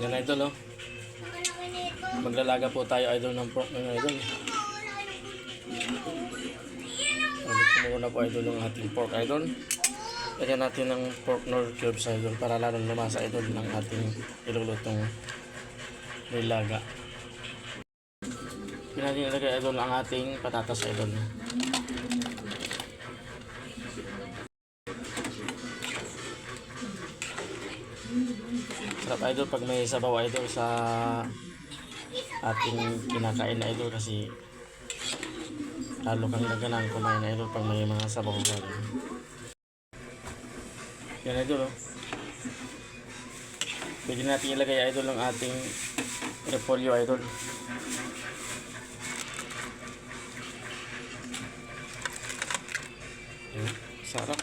Yan idol, oh. Maglalaga po tayo idol ng pork ng idol. Ulit ko muna po idol ng ating pork idol. Lagyan natin ng pork nor cubes idol para lalong lumasa idol ng ating ilulutong nilaga. Natin ilagay idol ang ating patatas idol. Sarap idol pag may sabaw idol sa ating kinakain na idol kasi lalo kang naganan kumain na idol pag may mga sabaw ka. Yan idol, oh. Pwede natin ilagay idol ang ating repolyo idol. Sarap.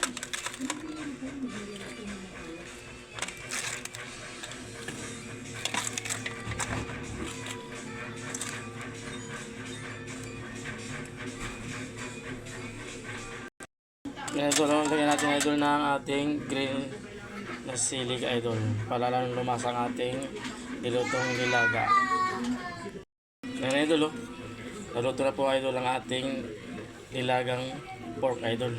Yan idol, lagyan natin idol ng ating green na silig idol para lang lumasa ang ating nilutong nilaga. Yan idol, oh. Naluto na po idol ang ating nilagang pork idol.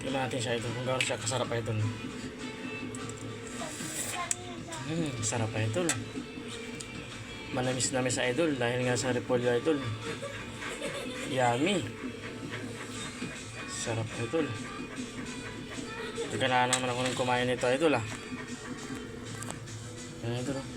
Tingnan natin siya idol kung gano'n siya kasarap idol. Sarap idol. Manamis-namis idol dahil nga sa repolyo idol. Yummy. Sarap idol. Nagkanahan naman ako ng kumain nito idol ah. Ayan idol, oh.